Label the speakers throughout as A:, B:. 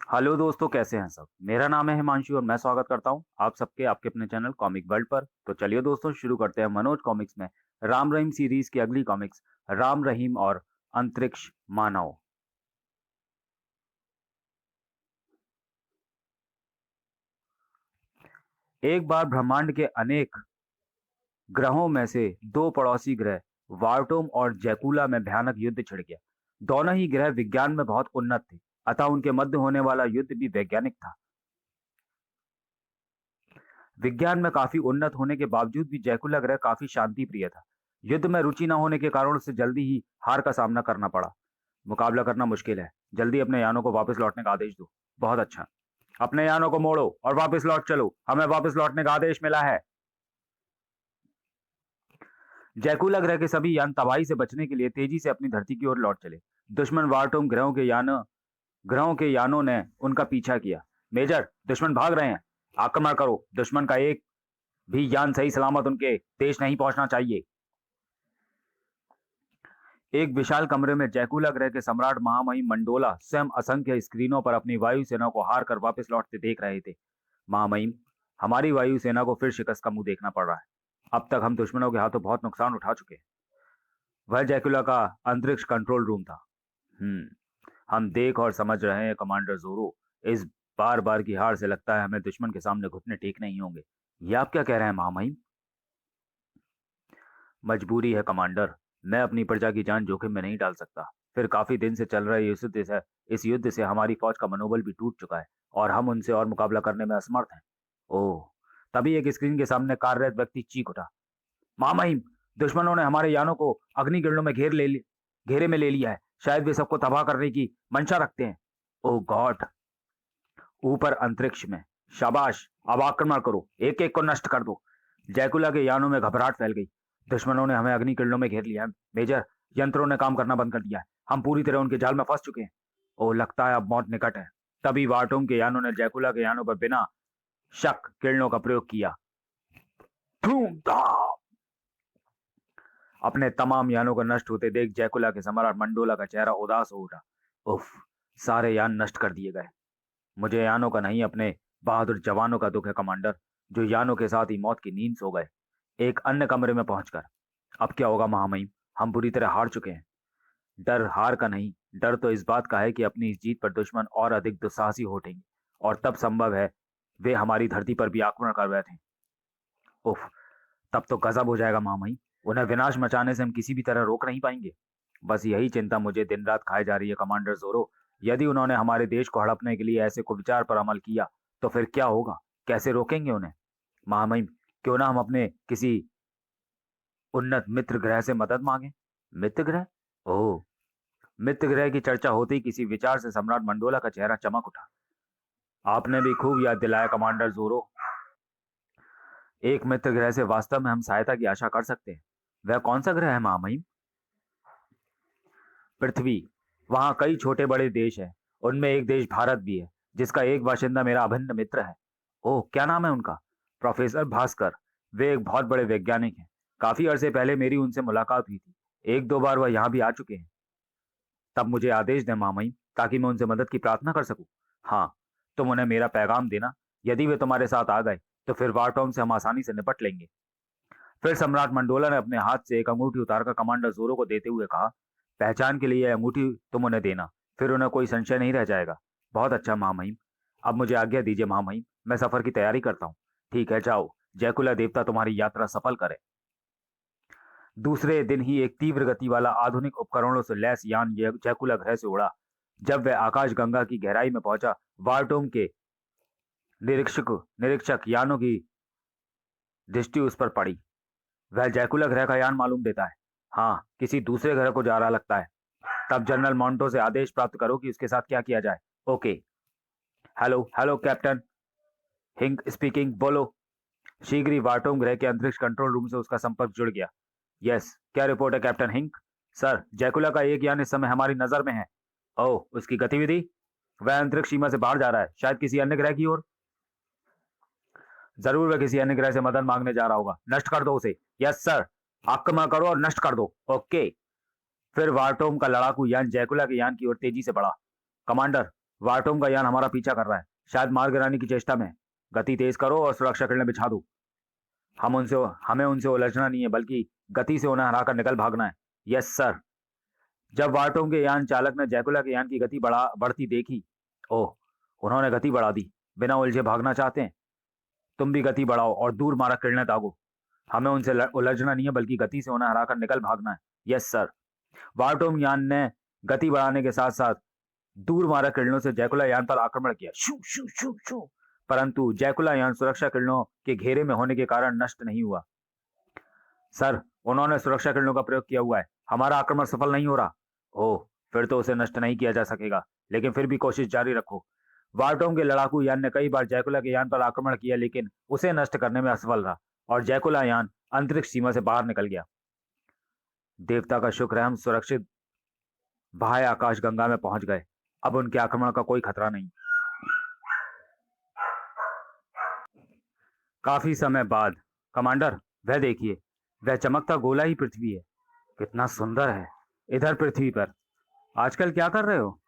A: Hello दोस्तों, कैसे हैं सब। मेरा नाम है हिमांशु और मैं स्वागत करता हूं आप सबके आपके अपने चैनल कॉमिक वर्ल्ड पर। तो चलिए दोस्तों, शुरू करते हैं मनोज कॉमिक्स में राम रहीम सीरीज की अगली कॉमिक्स, राम रहीम और अंतरिक्ष मानव। एक बार ब्रह्मांड के अनेक ग्रहों में से दो पड़ोसी ग्रह वार्टोम और जैकुला में भयानक युद्ध छिड़ गया। दोनों ही ग्रह विज्ञान में बहुत उन्नत थे, अतः उनके मध्य होने वाला युद्ध भी वैज्ञानिक था। विज्ञान में काफी उन्नत होने के बावजूद भी जैकुला ग्रह काफी शांति प्रिय था। युद्ध में रुचि न होने के कारण उसे जल्दी ही हार का सामना करना पड़ा। मुकाबला करना मुश्किल है, जल्दी अपने यानों को वापस लौटने का आदेश दो। बहुत अच्छा। अपने यानों को मोड़ो और वापस लौट चलो, हमें वापस लौटने का आदेश मिला है। जैकुला ग्रह के सभी यान तबाही से बचने के लिए तेजी से अपनी धरती की ओर लौट चले। दुश्मन वार्टोम ग्रहों के यानों ने उनका पीछा किया। मेजर, दुश्मन भाग रहे हैं, आक्रमण करो। दुश्मन का एक भी यान सही सलामत उनके देश नहीं पहुंचना चाहिए। एक विशाल कमरे में जैकुला ग्रह के सम्राट महामहिम मंडोला स्वयं असंख्य स्क्रीनों पर अपनी वायुसेना को हार कर वापस लौटते देख रहे थे। महामहिम, हमारी वायुसेना को फिर शिकस्त का मुंह देखना पड़ रहा है। अब तक हम दुश्मनों के हाथों बहुत नुकसान उठा चुके हैं। वह जैकुला का अंतरिक्ष कंट्रोल रूम था। हम देख और समझ रहे हैं कमांडर जोरो। इस बार बार की हार से लगता है हमें दुश्मन के सामने घुटने टेक नहीं होंगे। ये आप क्या कह रहे हैं महामहिम। मजबूरी है कमांडर, मैं अपनी प्रजा की जान जोखिम में नहीं डाल सकता। फिर काफी दिन से चल रहे इस युद्ध से हमारी फौज का मनोबल भी टूट चुका है और हम उनसे और मुकाबला करने में असमर्थ हैं। ओह। तभी एक स्क्रीन के सामने कार्यरत व्यक्ति चीख उठा, महामहिम, दुश्मनों ने हमारे यानों को अग्निकिरणों में घेरे में ले लिया है। शायद वे सबको तबाह करने की मंशा रखते हैं। ओह गॉड। ऊपर अंतरिक्ष में। शाबाश, अब आक्रमण करो, एक एक को नष्ट कर दो। जैकुला के यानों में घबराहट फैल गई। दुश्मनों ने हमें अग्नि किरणों में घेर लिया है। मेजर, यंत्रों ने काम करना बंद कर दिया है। हम पूरी तरह उनके जाल में फंस चुके हैं। ओह, लगता है अब मौत निकट है। तभी वार्टोम के यानों ने जैकुला के यानों पर बिना शक किरणों का प्रयोग किया। धूमधाम। अपने तमाम यानों को नष्ट होते देख जैकुला के सम्राट मंडोला का चेहरा उदास हो उठा। उफ, सारे यान नष्ट कर दिए गए। मुझे यानों का नहीं, अपने बहादुर जवानों का दुख है कमांडर, जो यानों के साथ ही मौत की नींद सो गए एक अन्य कमरे में पहुंचकर। अब क्या होगा महामहिम, हम बुरी तरह हार चुके हैं। डर हार का नहीं, डर तो इस बात का है कि अपनी इस जीत पर दुश्मन और अधिक दुस्साहसी हो उठेंगे और तब संभव है वे हमारी धरती पर भी आक्रमण कर बैठे। उफ, तब तो गजब हो जाएगा महामहिम। उन्हें विनाश मचाने से हम किसी भी तरह रोक नहीं पाएंगे। बस यही चिंता मुझे दिन रात खाए जा रही है कमांडर जोरो। यदि उन्होंने हमारे देश को हड़पने के लिए ऐसे कुविचार पर अमल किया तो फिर क्या होगा, कैसे रोकेंगे उन्हें। महामहिम, क्यों ना हम अपने किसी उन्नत मित्र ग्रह से मदद मांगे। मित्र ग्रह? ओह। मित्र ग्रह की चर्चा होते ही किसी विचार से सम्राट मंडोला का चेहरा चमक उठा। आपने भी खूब याद दिलाया कमांडर जोरो। एक मित्र ग्रह से वास्तव में हम सहायता की आशा कर सकते हैं। वह कौन सा ग्रह है महामहिम। पृथ्वी। वहां कई छोटे बड़े देश हैं, उनमें एक देश भारत भी है, जिसका एक बाशिंदा मेरा अभिन्न मित्र है। ओह, क्या नाम है उनका। प्रोफेसर भास्कर। वे एक बहुत बड़े वैज्ञानिक हैं। काफी अरसे पहले मेरी उनसे मुलाकात हुई थी। एक दो बार वह यहाँ भी आ चुके हैं। तब मुझे आदेश दें महामहिम, ताकि मैं उनसे मदद की प्रार्थना कर सकूं। हाँ, तुम उन्हें मेरा पैगाम देना। यदि वे तुम्हारे साथ आ गए तो फिर वारटॉम से हम आसानी से निपट लेंगे। फिर सम्राट मंडोला ने अपने हाथ से एक अंगूठी उतारकर कमांडर जोरो को देते हुए कहा, पहचान के लिए यह अंगूठी तुम उन्हें देना, फिर उन्हें कोई संशय नहीं रह जाएगा। बहुत अच्छा महामहिम। अब मुझे आज्ञा दीजिए महामहिम, मैं सफर की तैयारी करता हूँ। ठीक है, जाओ। जयकुला देवता तुम्हारी यात्रा सफल करे। दूसरे दिन ही एक तीव्र गति वाला आधुनिक उपकरणों से लैस यान जयकुला ग्रह से उड़ा। जब वह आकाश गंगा की गहराई में पहुंचा, वार्टोम के निरीक्षक निरीक्षक यानों की दृष्टि उस पर पड़ी। वह जैकुला ग्रह का यान मालूम देता है। हाँ, किसी दूसरे ग्रह को जा रहा लगता है। तब जनरल मॉन्टो से आदेश प्राप्त करो कि उसके साथ क्या किया जाए। ओके। हेलो हेलो कैप्टन हिंक स्पीकिंग, बोलो। शीघ्र ही वार्टोम ग्रह के अंतरिक्ष कंट्रोल रूम से उसका संपर्क जुड़ गया। यस, क्या रिपोर्ट है कैप्टन हिंक। सर, जैकुला का एक यान इस समय हमारी नजर में है। ओह, उसकी गतिविधि। वह अंतरिक्ष सीमा से बाहर जा रहा है, शायद किसी अन्य ग्रह की ओर। जरूर वह किसी अन्य ग्रह से मदद मांगने जा रहा होगा। नष्ट कर दो उसे। Yes sir. आक्रमण करो और नष्ट कर दो। ओके। फिर वार्टोम का लड़ाकू यान जैकुला के यान की ओर तेजी से बढ़ा। कमांडर, वार्टोम का यान हमारा पीछा कर रहा है, शायद मार गिराने की चेष्टा में है। गति तेज करो और सुरक्षा किरणें बिछा दो। हम उनसे हमें उनसे उलझना नहीं है, बल्कि गति से उन्हें हराकर निकल भागना है। Yes sir. जब वार्टोम के यान चालक ने जैकुला के यान की गति बढ़ती देखी, ओह, उन्होंने गति बढ़ा दी। बिना उलझे भागना चाहते हैं? तुम भी गति बढ़ाओ और दूर मारक किरणें दागो। हमें उनसे उलझना नहीं है, बल्कि गति से उन्हें हराकर निकल भागना है। Yes sir. वार्टोम यान ने गति बढ़ाने के साथ साथ दूर मारक किरणों से जैकुला यान पर आक्रमण किया। शू शू शू शू। परंतु जैकुला यान सुरक्षा किरणों के घेरे में होने के कारण नष्ट नहीं हुआ। सर, उन्होंने सुरक्षा किरणों का प्रयोग किया हुआ है, हमारा आक्रमण सफल नहीं हो रहा। ओह, फिर तो उसे नष्ट नहीं किया जा सकेगा, लेकिन फिर भी कोशिश जारी रखो। वार्टोम के लड़ाकू यान ने कई बार जैकुला के यान पर आक्रमण किया, लेकिन उसे नष्ट करने में असफल रहा और जैकुला यान अंतरिक्ष सीमा से बाहर निकल गया। देवता का शुक्र है, हम सुरक्षित बाह्य आकाश गंगा में पहुंच गए। अब उनके आक्रमण का कोई खतरा नहीं। काफी समय बाद, कमांडर, वह देखिए, वह चमकता गोला ही पृथ्वी है। कितना सुंदर है। इधर पृथ्वी पर आजकल क्या कर रहे हो?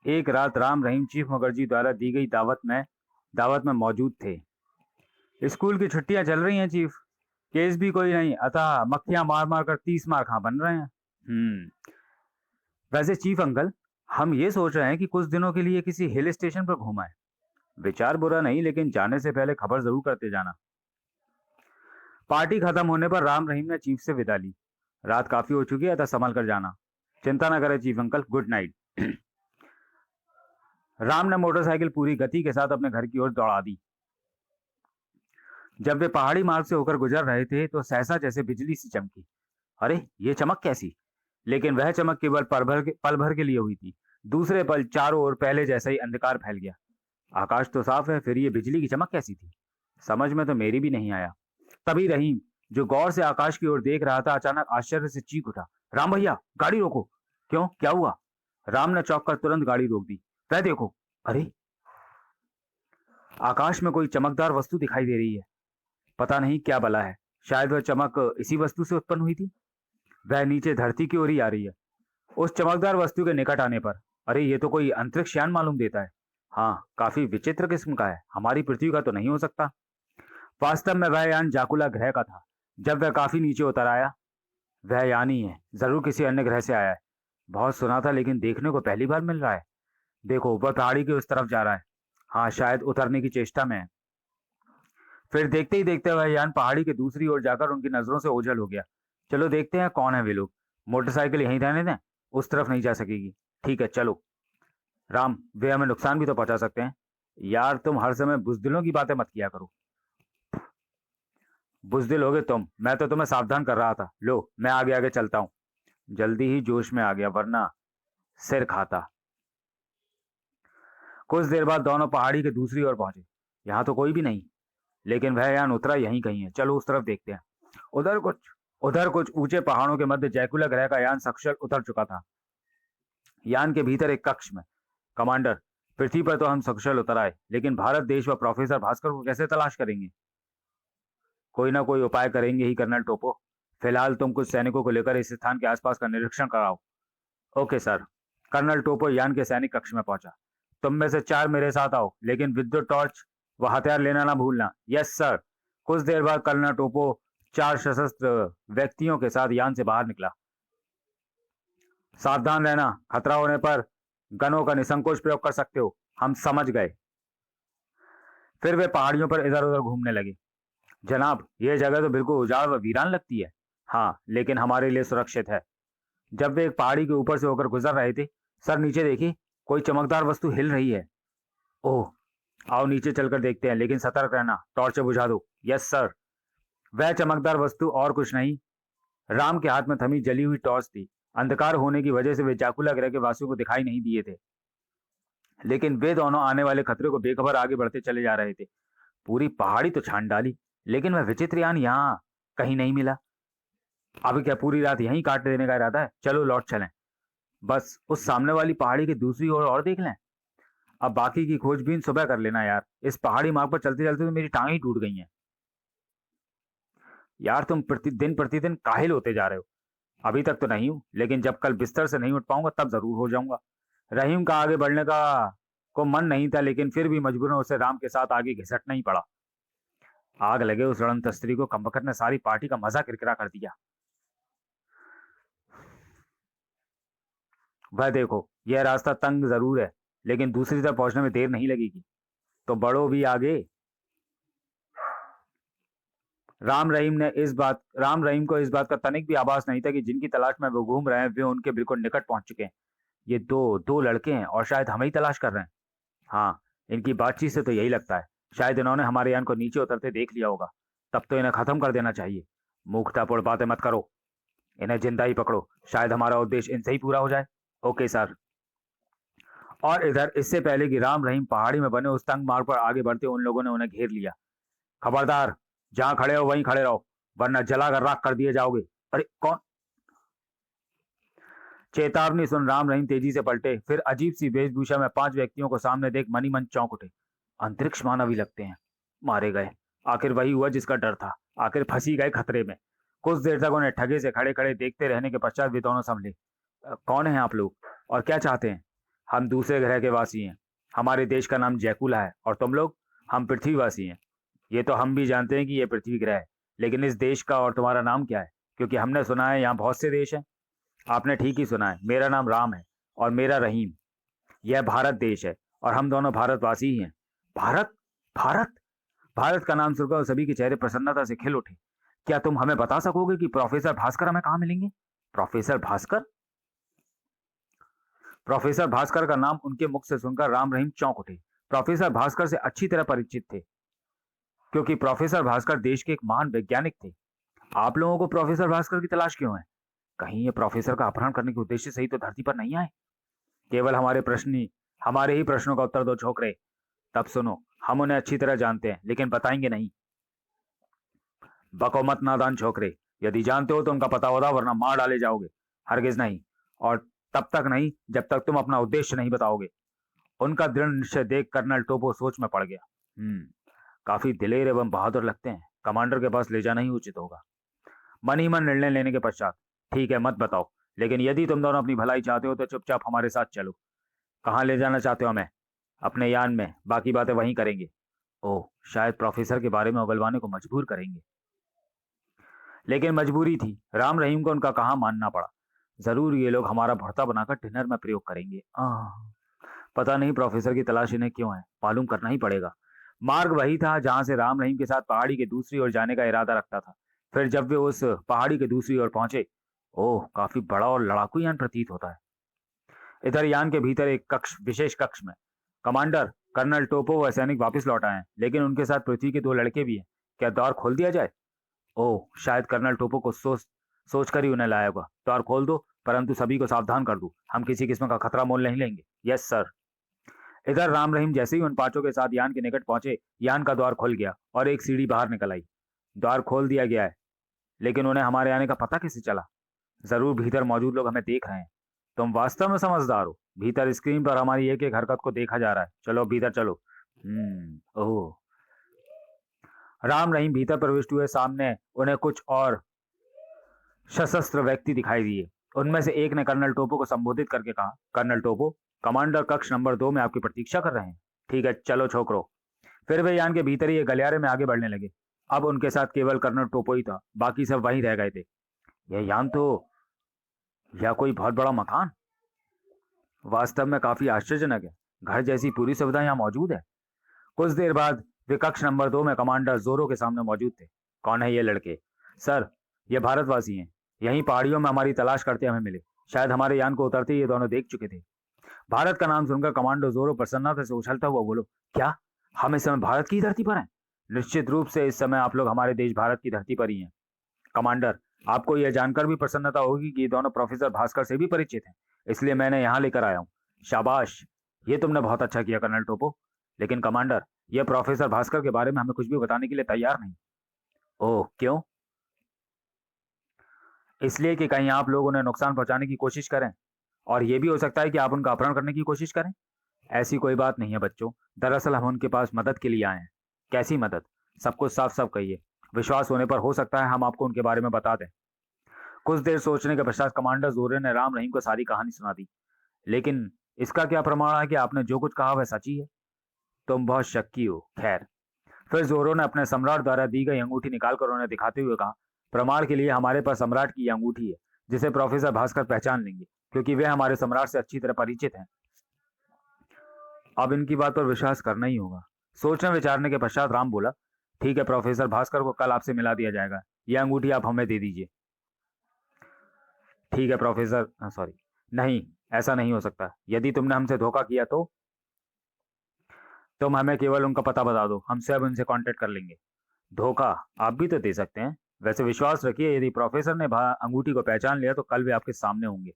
A: एक रात राम रहीम चीफ मुखर्जी द्वारा दी गई दावत में मौजूद थे। स्कूल की छुट्टियां चल रही हैं चीफ, केस भी कोई नहीं, अतः मक्खियां मार मार कर 30 मार खा बन रहे हैं। वैसे चीफ अंकल, हम ये सोच रहे हैं कि कुछ दिनों के लिए किसी हिल स्टेशन पर घूमाएं। विचार बुरा नहीं, लेकिन जाने से पहले खबर जरूर करते जाना। पार्टी खत्म होने पर राम रहीम ने चीफ से विदा ली। रात काफी हो चुकी है, अतः संभल कर जाना। चिंता न करें chief uncle, good night. Ram ने मोटरसाइकिल पूरी गति के साथ अपने घर की ओर दौड़ा दी। जब वे पहाड़ी मार्ग से होकर गुजर रहे थे तो सहसा जैसे बिजली सी चमकी। अरे, ये चमक कैसी? लेकिन वह चमक केवल पल भर के लिए हुई थी। दूसरे पल चारों ओर पहले जैसा ही अंधकार फैल गया। आकाश तो साफ है, फिर ये बिजली की चमक कैसी थी? समझ में तो मेरी भी नहीं आया। तभी रहीम, जो गौर से आकाश की ओर देख रहा था, अचानक आश्चर्य से चीख उठा, राम भैया, गाड़ी रोको। क्यों, क्या हुआ? राम ने चौंक कर तुरंत गाड़ी रोक दी। वह देखो, अरे, आकाश में कोई चमकदार वस्तु दिखाई दे रही है। पता नहीं क्या बला है, शायद वह चमक इसी वस्तु से उत्पन्न हुई थी। वह नीचे धरती की ओर ही आ रही है। उस चमकदार वस्तु के निकट आने पर, अरे, ये तो कोई अंतरिक्ष यान मालूम देता है। हाँ, काफी विचित्र किस्म का है, हमारी पृथ्वी का तो नहीं हो सकता। वास्तव में वह यान जाकुला ग्रह का था। जब वह काफी नीचे उतर आया, वह यान ही है, जरूर किसी अन्य ग्रह से आया है। बहुत सुना था, लेकिन देखने को पहली बार मिल रहा है। देखो, वह पहाड़ी के उस तरफ जा रहा है। हाँ, शायद उतरने की चेष्टा में है। फिर देखते ही देखते वह यान पहाड़ी के दूसरी ओर जाकर उनकी नजरों से ओझल हो गया। चलो देखते हैं कौन है वे लोग। मोटरसाइकिल यहीं रहने दें, उस तरफ नहीं जा सकेगी। ठीक है, चलो। राम, वे हमें नुकसान भी तो पहुंचा सकते हैं। यार, तुम हर समय बुजदिलों की बातें मत किया करो। बुजदिल होगे तुम, मैं तो तुम्हें सावधान कर रहा था। लो, मैं आगे आगे चलता हूँ। जल्दी ही जोश में आ गया, वरना सिर खाता। कुछ देर बाद दोनों पहाड़ी के दूसरी ओर पहुंचे। यहाँ तो कोई भी नहीं, लेकिन वह यान उतरा यहीं कहीं है। चलो उस तरफ देखते हैं। उधर कुछ उधर कुछ ऊंचे पहाड़ों के मध्य जैकुला ग्रह का यान सकुशल उतर चुका था। यान के भीतर एक कक्ष में, कमांडर, पृथ्वी पर तो हम सकुशल उतर आए, लेकिन भारत देश व प्रोफेसर भास्कर को कैसे तलाश करेंगे? कोई ना कोई उपाय करेंगे ही कर्नल टोपो। फिलहाल तुम कुछ सैनिकों को लेकर इस स्थान के आसपास का निरीक्षण कराओ। Okay sir. कर्नल टोपो यान के सैनिक कक्ष में पहुंचा। तुम में से 4 मेरे साथ आओ, लेकिन विद्युत टॉर्च व हथियार लेना ना भूलना। Yes sir. कुछ देर बाद कर्नल टोपो 4 सशस्त्र व्यक्तियों के साथ यान से बाहर निकला। सावधान रहना, खतरा होने पर गनों का निसंकोच प्रयोग कर सकते हो। हम समझ गए। फिर वे पहाड़ियों पर इधर उधर घूमने लगे। जनाब, यह जगह तो बिल्कुल उजाड़ व वीरान लगती है। हाँ, लेकिन हमारे लिए सुरक्षित है। जब वे एक पहाड़ी के ऊपर से होकर गुजर रहे थे, सर नीचे देखिए, कोई चमकदार वस्तु हिल रही है। ओह, आओ नीचे चलकर देखते हैं, लेकिन सतर्क रहना, टॉर्च बुझा दो। Yes sir. वह चमकदार वस्तु और कुछ नहीं, राम के हाथ में थमी जली हुई टॉर्च थी। अंधकार होने की वजह से वे जाकुला ग्रह के वासियों को दिखाई नहीं दिए थे, लेकिन वे दोनों आने वाले खतरे को बेखबर आगे बढ़ते चले जा रहे थे। पूरी पहाड़ी तो छान डाली, लेकिन वह विचित्र यान यहाँ कहीं नहीं मिला। अब क्या पूरी रात यहीं काट देने का इरादा है? चलो लौट चलें। बस उस सामने वाली पहाड़ी की दूसरी ओर और देख लें। अब बाकी की खोजबीन सुबह कर लेना यार। इस पहाड़ी मार्ग पर चलते चलते तो मेरी टांग ही टूट गई हैं। यार, तुम प्रतिदिन काहिल होते जा रहे हो। अभी तक तो नहीं हूं, लेकिन जब कल बिस्तर से नहीं उठ पाऊंगा तब जरूर हो जाऊंगा। रहीम का आगे बढ़ने का को मन नहीं था, लेकिन फिर भी मजबूरन उसे राम के साथ आगे घिसटना ही पड़ा। आग लगे उस रणतस्त्री को, कमबख्त ने सारी पार्टी का मजा किरकिरा कर दिया। वह देखो, यह रास्ता तंग जरूर है, लेकिन दूसरी तरफ पहुंचने में देर नहीं लगेगी। तो बढ़ो भी आगे। राम रहीम को इस बात का तनिक भी आभास नहीं था कि जिनकी तलाश में वो घूम रहे हैं वे उनके बिल्कुल निकट पहुंच चुके हैं। ये दो दो लड़के हैं और शायद हमें ही तलाश कर रहे हैं। हाँ, इनकी बातचीत से तो यही लगता है। शायद इन्होंने हमारे यान को नीचे उतरते देख लिया होगा। तब तो इन्हें खत्म कर देना चाहिए। मूर्खतापूर्ण बातें मत करो, इन्हें जिंदा ही पकड़ो। शायद हमारा उद्देश्य इनसे ही पूरा हो जाए। Okay sir. और इधर इससे पहले कि राम रहीम पहाड़ी में बने उस तंग मार्ग पर आगे बढ़ते, उन लोगों ने उन्हें घेर लिया। खबरदार, जहां खड़े हो वहीं खड़े रहो, वरना जलाकर राख कर दिए जाओगे। अरे कौन? चेतावनी सुन राम रहीम तेजी से पलटे। फिर अजीब सी वेशभूषा में 5 व्यक्तियों को सामने देख मनी मन चौंक उठे। अंतरिक्ष मानव ही लगते हैं। मारे गए। आखिर वही हुआ जिसका डर था। आखिर फंसी गए खतरे में। कुछ देर तक उन्हें ठगे से खड़े खड़े देखते रहने के पश्चात वे दोनों संभले। कौन है आप लोग और क्या चाहते हैं? हम दूसरे ग्रह के वासी हैं। हमारे देश का नाम जयकुला है। और तुम लोग? हम पृथ्वीवासी हैं। ये तो हम भी जानते हैं कि ये पृथ्वी ग्रह है, लेकिन इस देश का और तुम्हारा नाम क्या है? क्योंकि हमने सुना है यहाँ बहुत से देश हैं। आपने ठीक ही सुना है। मेरा नाम राम है और मेरा रहीम। यह भारत देश है और हम दोनों भारतवासी ही हैं। भारत? भारत? भारत का नाम सुनकर सभी के चेहरे प्रसन्नता से खिल उठे। क्या तुम हमें बता सकोगे कि प्रोफेसर भास्कर हमें कहाँ मिलेंगे? प्रोफेसर भास्कर? प्रोफेसर भास्कर का नाम उनके मुख से सुनकर राम रहीम चौंक उठे। प्रोफेसर भास्कर से अच्छी तरह परिचित थे, क्योंकि प्रोफेसर भास्कर देश के एक महान वैज्ञानिक थे। आप लोगों को प्रोफेसर भास्कर की तलाश क्यों है? कहीं ये प्रोफेसर का अपहरण करने के उद्देश्य से ही तो धरती पर नहीं आए? केवल हमारे ही प्रश्नों का उत्तर दो छोकरे। तब सुनो, हम उन्हें अच्छी तरह जानते हैं, लेकिन बताएंगे नहीं। बको मत नादान छोकरे। यदि जानते हो तो उनका पता होता, वरना मार डाले जाओगे। हरगिज नहीं। और तब तक नहीं जब तक तुम अपना उद्देश्य नहीं बताओगे। उनका दृढ़ निश्चय देख कर्नल टोपो सोच में पड़ गया। काफी दिलेर एवं बहादुर लगते हैं। कमांडर के पास ले जाना ही उचित होगा। मन ही मन निर्णय लेने के पश्चात, ठीक है, मत बताओ, लेकिन यदि तुम दोनों अपनी भलाई चाहते हो तो चुपचाप हमारे साथ चलो। कहाँ ले जाना चाहते हो हमें? अपने यान में। बाकी बातें वहीं करेंगे। ओह, शायद प्रोफेसर के बारे में उगलवाने को मजबूर करेंगे। लेकिन मजबूरी थी। राम रहीम को उनका कहाँ मानना पड़ा। जरूर ये लोग हमारा भर्ता बनाकर डिनर में प्रयोग करेंगे। पता नहीं प्रोफेसर की तलाश इन्हें क्यों है। मालूम करना ही पड़ेगा। मार्ग वही था जहां से राम रहीम के साथ पहाड़ी के दूसरी ओर जाने का इरादा रखता था। फिर जब वे उस पहाड़ी के दूसरी ओर पहुंचे, ओह, काफी बड़ा और लड़ाकू यान प्रतीत होता है। इधर यान के भीतर एक विशेष कक्ष में कमांडर कर्नल टोपो व सैनिक वापस लौट आए हैं, लेकिन उनके साथ पृथ्वी के 2 लड़के भी हैं। क्या द्वार खोल दिया जाए? ओह, शायद कर्नल टोपो को सोचकर ही उन्हें लाया होगा। द्वार खोल दो, परंतु सभी को सावधान कर दो। हम किसी किस्म का खतरा मोल नहीं लेंगे। Yes sir. इधर राम रहीम जैसे ही उन 5 के साथ यान के निकट पहुंचे, यान का द्वार खुल गया और एक सीढ़ी बाहर निकल आई। द्वार खोल दिया गया है, लेकिन उन्हें हमारे आने का पता कैसे चला? जरूर भीतर मौजूद लोग हमें देख रहे हैं। तुम वास्तव में समझदार हो। भीतर स्क्रीन पर हमारी एक एक हरकत को देखा जा रहा है। चलो भीतर चलो। ओह। राम रहीम भीतर प्रविष्ट हुए। सामने उन्हें कुछ और सशस्त्र व्यक्ति दिखाई दिए। उनमें से एक ने कर्नल टोपो को संबोधित करके कहा, कर्नल टोपो, कमांडर कक्ष नंबर 2 में आपकी प्रतीक्षा कर रहे हैं। ठीक है, चलो छोकरो। फिर वे यान के भीतर ही एक गलियारे में आगे बढ़ने लगे। अब उनके साथ केवल कर्नल टोपो ही था, बाकी सब वहीं रह गए थे। यह यान तो, यह कोई बहुत बड़ा मकान। वास्तव में काफी आश्चर्यजनक है। घर जैसी पूरी सुविधा यहाँ मौजूद है। कुछ देर बाद वे कक्ष नंबर 2 में कमांडर जोरो के सामने मौजूद थे। कौन है ये लड़के? सर, ये भारतवासी हैं। यहीं पहाड़ियों में हमारी तलाश करते हमें मिले। शायद हमारे यान को उतरते ही ये दोनों देख चुके थे। भारत का नाम सुनकर कमांडो जोरो प्रसन्नता से उछलता हुआ बोलो, क्या हम इस समय भारत की धरती पर हैं? निश्चित रूप से इस समय आप लोग हमारे देश भारत की धरती पर ही हैं। कमांडर, आपको यह जानकर भी प्रसन्नता होगी कि ये दोनों प्रोफेसर भास्कर से भी परिचित हैं, इसलिए मैंने यहाँ लेकर आया हूँ। शाबाश, ये तुमने बहुत अच्छा किया कर्नल टोपो। लेकिन कमांडर, यह प्रोफेसर भास्कर के बारे में हमें कुछ भी बताने के लिए तैयार नहीं। ओह, क्यों? इसलिए कि कहीं आप लोग उन्हें नुकसान पहुंचाने की कोशिश करें, और यह भी हो सकता है कि आप उनका अपहरण करने की कोशिश करें। ऐसी कोई बात नहीं है बच्चों। दरअसल हम उनके पास मदद के लिए आए हैं। कैसी मदद? सब कुछ साफ साफ कहिए। विश्वास होने पर हो सकता है हम आपको उनके बारे में बता दें। कुछ देर सोचने के पश्चात कमांडर जोरे ने राम रहीम को सारी कहानी सुना दी। लेकिन इसका क्या प्रमाण है कि आपने जो कुछ कहा वह सच ही है? तुम बहुत शक्की हो। खैर, फिर जोरो ने अपने सम्राट द्वारा दी गई अंगूठी निकालकर उन्हें दिखाते हुए कहा, प्रमाण के लिए हमारे पास सम्राट की यह अंगूठी है, जिसे प्रोफेसर भास्कर पहचान लेंगे, क्योंकि वे हमारे सम्राट से अच्छी तरह परिचित हैं। अब इनकी बात पर विश्वास करना ही होगा। सोचने विचारने के पश्चात राम बोला, ठीक है, प्रोफेसर भास्कर को कल आपसे मिला दिया जाएगा। यह अंगूठी आप हमें दे दीजिए। ठीक है प्रोफेसर, सॉरी, नहीं, ऐसा नहीं हो सकता। यदि तुमने हमसे धोखा किया तो तुम हमें केवल उनका पता बता दो, हम स्वयं उनसे कांटेक्ट कर लेंगे। धोखा आप भी तो दे सकते हैं। वैसे विश्वास रखिए, यदि प्रोफेसर ने अंगूठी को पहचान लिया तो कल वे आपके सामने होंगे,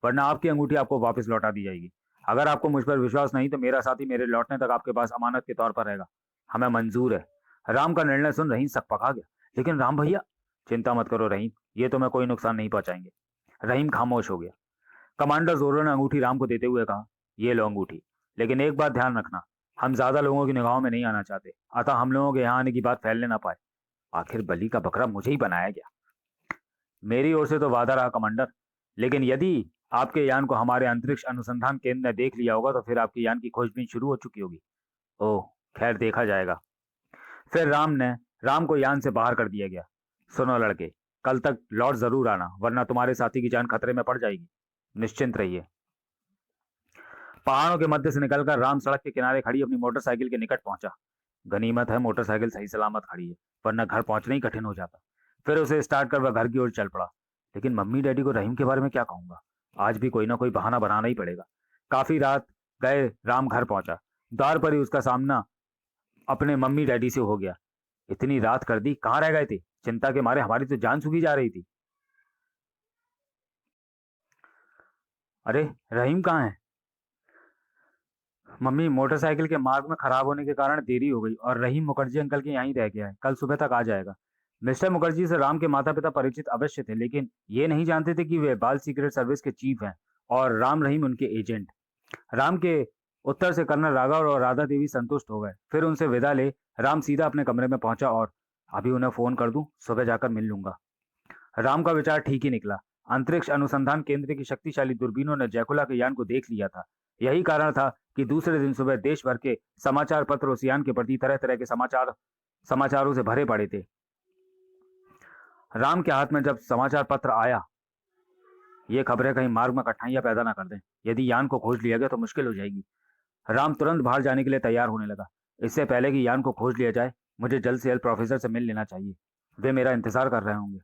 A: वरना आपकी अंगूठी आपको वापस लौटा दी जाएगी। अगर आपको मुझ पर विश्वास नहीं तो मेरा साथी मेरे लौटने तक आपके पास अमानत के तौर पर रहेगा। हमें मंजूर है। राम का निर्णय सुन रहीम सकपका गया। लेकिन राम भैया, चिंता मत करो रहीम, ये तुम्हें कोई नुकसान नहीं पहुंचाएंगे। रहीम खामोश हो गया। कमांडर जोरो ने अंगूठी राम को देते हुए कहा, ये लो अंगूठी, लेकिन एक बात ध्यान रखना, हम ज्यादा लोगों की निगाहों में नहीं आना चाहते, अतः हम लोगों के यहाँ आने की बात फैलने ना पाए। आखिर बलि का बकरा मुझे ही बनाया गया। मेरी ओर से तो वादा रहा कमांडर, लेकिन यदि आपके यान को हमारे अंतरिक्ष अनुसंधान केंद्र ने देख लिया होगा तो फिर आपके यान की खोजबीन शुरू हो चुकी होगी। ओह, खैर देखा जाएगा। फिर राम को यान से बाहर कर दिया गया। सुनो लड़के, कल तक लौट जरूर आना, वरना तुम्हारे साथी की जान खतरे में पड़ जाएगी। निश्चिंत रहिए। पहाड़ों के मध्य से निकलकर राम सड़क के किनारे खड़ी अपनी मोटरसाइकिल के निकट पहुंचा। गनीमत है मोटरसाइकिल सही सलामत खड़ी है, वरना घर पहुंचना ही कठिन हो जाता। फिर उसे स्टार्ट कर वह घर की ओर चल पड़ा। लेकिन मम्मी डैडी को रहीम के बारे में क्या कहूंगा? आज भी कोई ना कोई बहाना बनाना ही पड़ेगा। काफी रात गए राम घर पहुंचा। द्वार पर ही उसका सामना अपने मम्मी डैडी से हो गया। इतनी रात कर दी, कहाँ रह गए थे? चिंता के मारे हमारी तो जान सूखी जा रही थी। अरे, रहीम कहाँ है? मम्मी, मोटरसाइकिल के मार्ग में खराब होने के कारण देरी हो गई और रहीम मुखर्जी अंकल के यहीं रह गया है, कल सुबह तक आ जाएगा। मिस्टर मुखर्जी से राम के माता पिता परिचित अवश्य थे, लेकिन ये नहीं जानते थे कि वे बाल सीक्रेट सर्विस के चीफ हैं और राम रहीम उनके एजेंट। राम के उत्तर से कर्नल राघव और राधा देवी संतुष्ट हो गए। फिर उनसे विदा ले राम सीधा अपने कमरे में पहुंचा और अभी उन्हें फोन कर दूं, सुबह जाकर मिल लूंगा। राम का विचार ठीक ही निकला। अंतरिक्ष अनुसंधान केंद्र की शक्तिशाली दूरबीनों ने जैकुला के यान को देख लिया था। यही कारण था कि दूसरे दिन सुबह देश भर के समाचार पत्र उस यान के प्रति तरह तरह के समाचारों से भरे पड़े थे। राम के हाथ में जब समाचार पत्र आया, ये खबरें कहीं मार्ग में कठिनाइयां पैदा ना कर दें। यदि यान को खोज लिया गया तो मुश्किल हो जाएगी। राम तुरंत बाहर जाने के लिए तैयार होने लगा। इससे पहले कि यान को खोज लिया जाए, मुझे जल्द से जल्द प्रोफेसर से मिल लेना चाहिए। वे मेरा इंतजार कर रहे होंगे।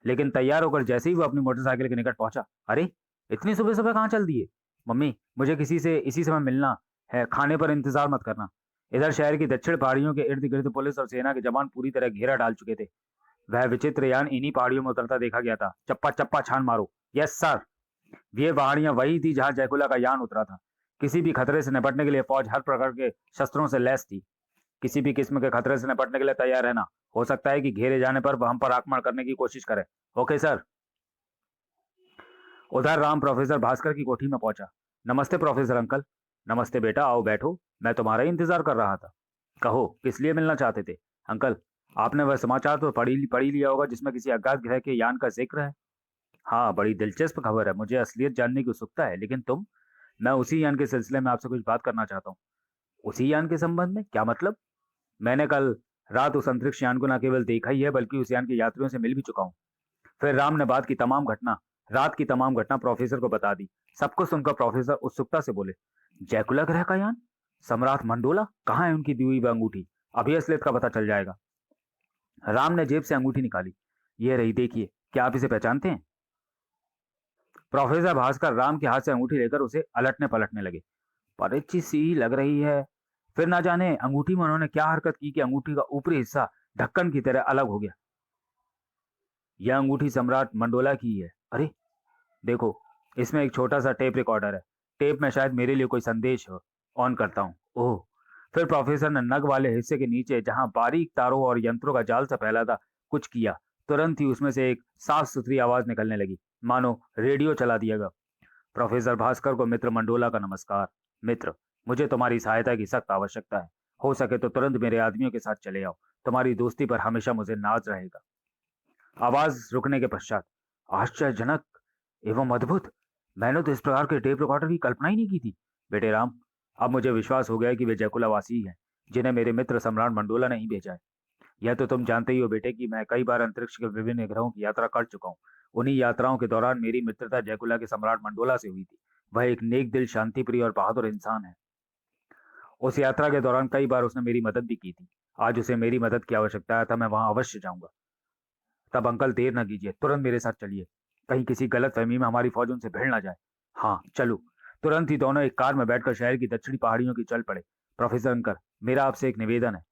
A: लेकिन तैयार होकर जैसे ही वो अपनी मोटरसाइकिल के निकट पहुंचा, अरे, इतनी सुबह सुबह कहाँ चल दिए? मम्मी, मुझे किसी से इसी समय मिलना है, खाने पर इंतजार मत करना। इधर शहर की दक्षिण पहाड़ियों के इर्द गिर्द पुलिस और सेना के जवान पूरी तरह घेरा डाल चुके थे। वह विचित्र यान इन्हीं पहाड़ियों में उतरता देखा गया था। चप्पा चप्पा छान मारो। Yes sir. ये पहाड़ियां वही थी जहां जयकुला का यान उतरा था। किसी भी खतरे से निपटने के लिए फौज हर प्रकार के शस्त्रों से लैस थी। किसी भी किस्म के खतरे से निपटने के लिए तैयार रहना। हो सकता है कि घेरे जाने पर वह हम पर आक्रमण करने की कोशिश करे। Okay sir. उधर राम प्रोफेसर भास्कर की कोठी में पहुंचा। नमस्ते प्रोफेसर अंकल। नमस्ते बेटा, आओ बैठो, मैं तुम्हारा ही इंतजार कर रहा था। कहो, किस लिए मिलना चाहते थे? अंकल, आपने वह समाचार तो पढ़ी लिया होगा जिसमें किसी अज्ञात ग्रह के यान का जिक्र है। हाँ, बड़ी दिलचस्प खबर है, मुझे असलियत जानने की उत्सुकता है। लेकिन तुम? मैं उसी यान के सिलसिले में आपसे कुछ बात करना चाहता हूँ। उसी यान के संबंध में? क्या मतलब? मैंने कल रात उस अंतरिक्ष यान को न केवल देखा ही है, बल्कि उस यान के यात्रियों से मिल भी चुका हूँ। फिर राम ने रात की तमाम घटना प्रोफेसर को बता दी। सब कुछ सुनकर प्रोफेसर उत्सुकता से बोले, जैकुला ग्रह का यान? सम्राट मंडोला? कहाँ है उनकी दी हुई वह अंगूठी? अभी असलियत का पता चल जाएगा। राम ने जेब से अंगूठी निकाली। ये रही, देखिए, क्या आप इसे पहचानते हैं? प्रोफेसर भास्कर राम के हाथ से अंगूठी लेकर उसे अलटने पलटने लगे। परिचित सी लग रही है। फिर ना जाने अंगूठी में उन्होंने क्या हरकत की कि अंगूठी का ऊपरी हिस्सा ढक्कन की तरह अलग हो गया। यह अंगूठी सम्राट मंडोला की ही है। अरे देखो, इसमें एक छोटा सा टेप रिकॉर्डर है। टेप में शायद मेरे लिए कोई संदेश हो। ऑन करता हूँ। ओह। फिर प्रोफेसर ने नग वाले हिस्से के नीचे, जहां बारीक तारों और यंत्रों का जाल सा फैला था, कुछ किया। तुरंत ही उसमें से एक साफ सुथरी आवाज निकलने लगी, मानो रेडियो चला दिया गया। प्रोफेसर भास्कर को मित्र मंडोला का नमस्कार। मित्र, मुझे तुम्हारी सहायता की सख्त आवश्यकता है। हो सके तो तुरंत मेरे आदमियों के साथ चले आओ। तुम्हारी दोस्ती पर हमेशा मुझे नाज रहेगा। आवाज रुकने के पश्चात, आश्चर्यजनक एवं अद्भुत, मैंने तो इस प्रकार के टेप रिकॉर्डर की कल्पना ही नहीं की थी। बेटे राम, अब मुझे विश्वास हो गया है कि वे जयकुलावासी ही हैं, जिन्हें मेरे मित्र सम्राट मंडोला ने ही भेजा है। यह तो तुम जानते ही हो बेटे कि मैं कई बार अंतरिक्ष के विभिन्न ग्रहों की यात्रा कर चुका हूँ। उन्हीं यात्राओं के दौरान मेरी मित्रता जयकुला के सम्राट मंडोला से हुई थी। वह एक नेक दिल, शांतिप्रिय और बहादुर इंसान है। उस यात्रा के दौरान कई बार उसने मेरी मदद भी की थी। आज उसे मेरी मदद की आवश्यकता है, तो मैं वहां अवश्य जाऊंगा। तब अंकल देर न कीजिए, तुरंत मेरे साथ चलिए। कहीं किसी गलतफहमी में हमारी फौज उनसे भिड़ ना जाए। हाँ, चलो। तुरंत ही दोनों एक कार में बैठकर शहर की दक्षिणी पहाड़ियों की चल पड़े। प्रोफेसर अंकल, मेरा आपसे एक निवेदन है।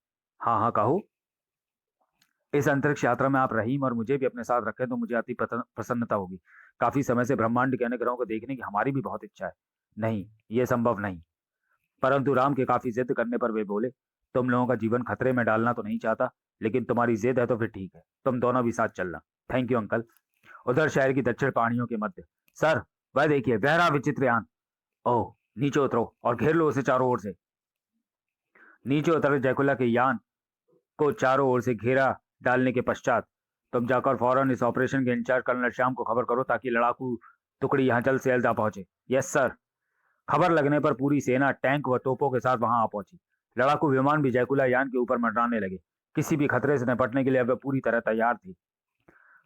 A: हाँ हाँ, कहो। इस अंतरिक्ष यात्रा में आप रहीम और मुझे भी अपने साथ रखें तो मुझे अति प्रसन्नता होगी। काफी समय से ब्रह्मांड के अन्य ग्रहों को देखने की हमारी भी बहुत इच्छा है। नहीं, ये संभव नहीं। परंतु राम के काफी जिद करने पर वे बोले, तुम लोगों का जीवन खतरे में डालना तो नहीं चाहता, लेकिन तुम्हारी जिद है तो फिर ठीक है, तुम दोनों भी साथ चलना। Thank you uncle. उधर शहर की दक्षिण पहाड़ियों के मध्य, सर, वह देखिए, वह रहा विचित्र यान। ओह, नीचे उतरो और घेर लो उसे चारों ओर से। नीचे उतर जयकुला के यान को चारों ओर से घेरा डालने के पश्चात तुम जाकर फौरन इस ऑपरेशन के इंचार्ज कर्नल श्याम को खबर करो, ताकि लड़ाकू टुकड़ी यहाँ जल्द से जल्द आ पहुंचे। Yes sir. खबर लगने पर पूरी सेना टैंक व तोपों के साथ वहां आ पहुंची। लड़ाकू विमान भी जयकुला यान के ऊपर मंडराने लगे। किसी भी खतरे से निपटने के लिए अब वे पूरी तरह तैयार थी।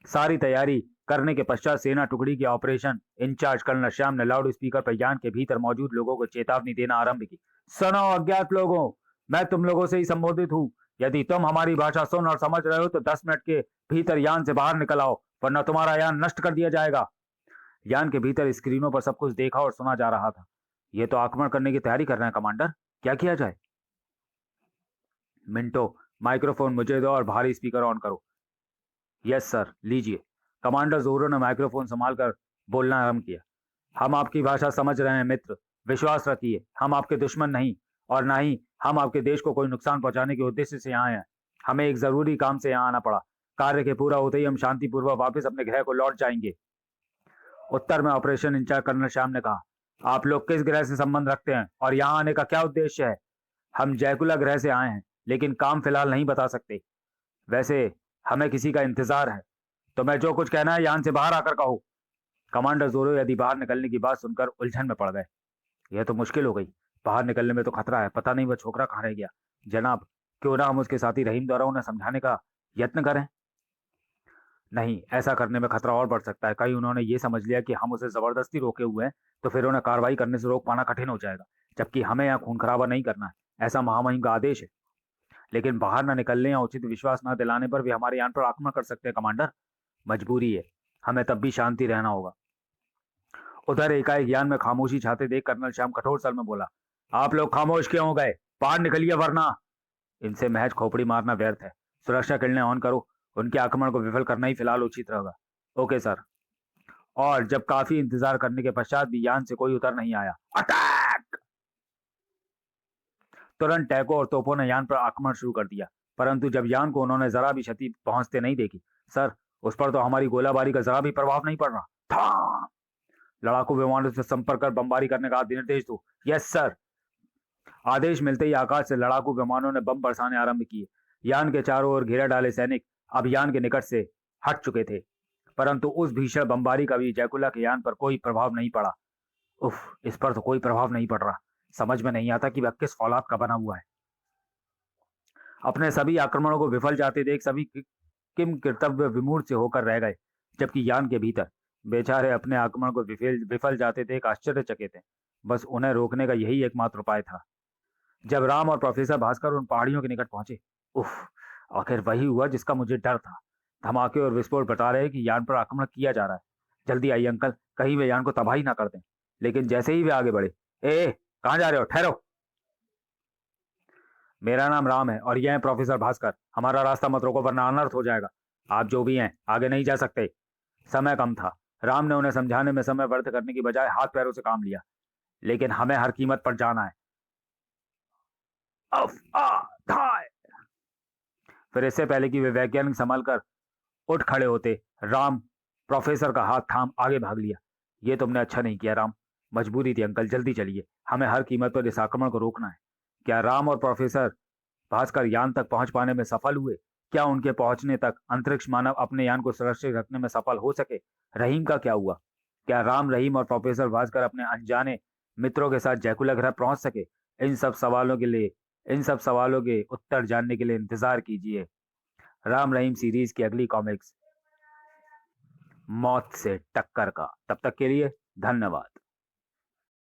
A: सारी तैयारी करने के पश्चात सेना टुकड़ी के ऑपरेशन इंचार्ज कर्नल श्याम ने लाउड स्पीकर पर यान के भीतर मौजूद लोगों को चेतावनी देना आरंभ की। सुनो अज्ञात लोगों, मैं तुम लोगों से ही संबोधित हूँ। यदि तुम हमारी भाषा सुन और समझ रहे हो तो 10 मिनट के भीतर यान से बाहर निकल आओ, वरना तुम्हारा यान नष्ट कर दिया जाएगा। यान के भीतर स्क्रीनों पर सब कुछ देखा और सुना जा रहा था। ये तो आक्रमण करने की तैयारी कर रहे हैं कमांडर। क्या किया जाए? मिंटो, माइक्रोफोन मुझे दो और भारी स्पीकर ऑन करो। यस सर, लीजिए। कमांडर जोरो ने माइक्रोफोन संभाल कर बोलना आरंभ किया। हम आपकी भाषा समझ रहे हैं मित्र। विश्वास रखिए, हम आपके दुश्मन नहीं, और ना ही हम आपके देश को कोई नुकसान पहुंचाने के उद्देश्य से यहाँ आए हैं। हमें एक जरूरी काम से यहाँ आना पड़ा। कार्य के पूरा होते ही हम शांतिपूर्वक वापस अपने ग्रह को लौट जाएंगे। उत्तर में ऑपरेशन इंचार्ज कर्नल श्याम ने कहा, आप लोग किस ग्रह से संबंध रखते हैं और यहाँ आने का क्या उद्देश्य है? हम जयकुला ग्रह से आए हैं, लेकिन काम फिलहाल नहीं बता सकते। वैसे हमें किसी का इंतजार है। तो मैं जो कुछ कहना है यान से बाहर आकर कहो। कमांडर जोरो यदि बाहर निकलने की बात सुनकर उलझन में पड़ गए। यह तो मुश्किल हो गई। बाहर निकलने में तो खतरा है, पता नहीं वह छोकरा कहाँ रह गया। जनाब, क्यों ना हम उसके साथी रहीम द्वारा उन्हें समझाने का यत्न करें। नहीं, ऐसा करने में खतरा और बढ़ सकता है। कहीं उन्होंने ये समझ लिया कि हम उसे जबरदस्ती रोके हुए हैं, तो फिर उन्हें कार्रवाई करने से रोक पाना कठिन हो जाएगा। जबकि हमें यहाँ खून खराबा नहीं करना है, ऐसा महामहिम का आदेश है। लेकिन बाहर न निकलने या उचित विश्वास न दिलाने पर भी हमारे यान पर आक्रमण कर सकते हैं कमांडर। मजबूरी है, हमें तब भी शांति रहना होगा। उधर एकाएक यान में खामोशी छाते देख कर्नल श्याम कठोर स्वर में बोला, आप लोग खामोश क्यों हो गए? बाहर निकलिए, वरना इनसे महज खोपड़ी मारना व्यर्थ है। सुरक्षा किरणें ऑन करो। उनके आक्रमण को विफल करना ही फिलहाल उचित रहेगा। Okay sir. और जब काफी इंतजार करने के पश्चात भी यान से कोई उतर नहीं आया, अटैक! तुरंत टैंकों और तोपों ने यान पर आक्रमण शुरू कर दिया। परंतु जब यान को उन्होंने जरा भी क्षति पहुंचते नहीं देखी, सर, उस पर तो हमारी गोलाबारी का जरा भी प्रभाव नहीं पड़ रहा था। लड़ाकू विमानों से संपर्क कर बमबारी करने का निर्देश दो। Yes sir. आदेश मिलते ही आकाश से लड़ाकू विमानों ने बम बरसाने आरंभ किए। यान के चारों ओर घेरा डाले सैनिक अब यान के निकट से हट चुके थे। परंतु उस भीषण बमबारी का भी जयकुला के यान पर कोई प्रभाव नहीं पड़ा। उफ, इस पर तो कोई प्रभाव नहीं पड़ रहा। समझ में नहीं आता कि वह किस फौलाद का बना हुआ है। अपने सभी आक्रमणों को विफल जाते देख सभी किम कर्तव्य विमूढ़ से होकर रह गए, जबकि यान के भीतर बेचारे अपने आक्रमण को विफल विफल जाते देख आश्चर्यचकित थे। बस उन्हें रोकने का यही एकमात्र उपाय था। जब राम और प्रोफेसर भास्कर उन पहाड़ियों के निकट पहुंचे, उफ, आखिर वही हुआ जिसका मुझे डर था। धमाके और विस्फोट बता रहे कि यान पर आक्रमण किया जा रहा है। जल्दी आइए अंकल, कहीं वे यान को तबाही ना कर दें। लेकिन जैसे ही वे आगे बढ़े, ए, कहाँ जा रहे हो? ठहरो। मेरा नाम राम है और यह है प्रोफेसर भास्कर। हमारा रास्ता मत रोको, वरना अनर्थ हो जाएगा। आप जो भी हैं, आगे नहीं जा सकते। समय कम था। राम ने उन्हें समझाने में समय व्यर्थ करने की बजाय हाथ पैरों से काम लिया। लेकिन हमें हर कीमत पर जाना है। अफ आ धाय। फिर इससे पहले कि वे वैज्ञानिक संभल कर उठ खड़े होते, राम प्रोफेसर का हाथ थाम आगे भाग लिया। ये तुमने अच्छा नहीं किया राम। मजबूरी थी अंकल, जल्दी चलिए। हमें हर कीमत पर इस आक्रमण को रोकना है। क्या राम और प्रोफेसर भास्कर यान तक पहुंच पाने में सफल हुए? क्या उनके पहुंचने तक अंतरिक्ष मानव अपने यान को सुरक्षित रखने में सफल हो सके? रहीम का क्या हुआ? क्या राम, रहीम और प्रोफेसर भास्कर अपने अनजाने मित्रों के साथ जैकुला ग्रह पहुंच सके। इन सब सवालों के लिए इन सब सवालों के उत्तर जानने के लिए इंतजार कीजिए राम रहीम सीरीज की अगली कॉमिक्स, मौत से टक्कर का। तब तक के लिए धन्यवाद।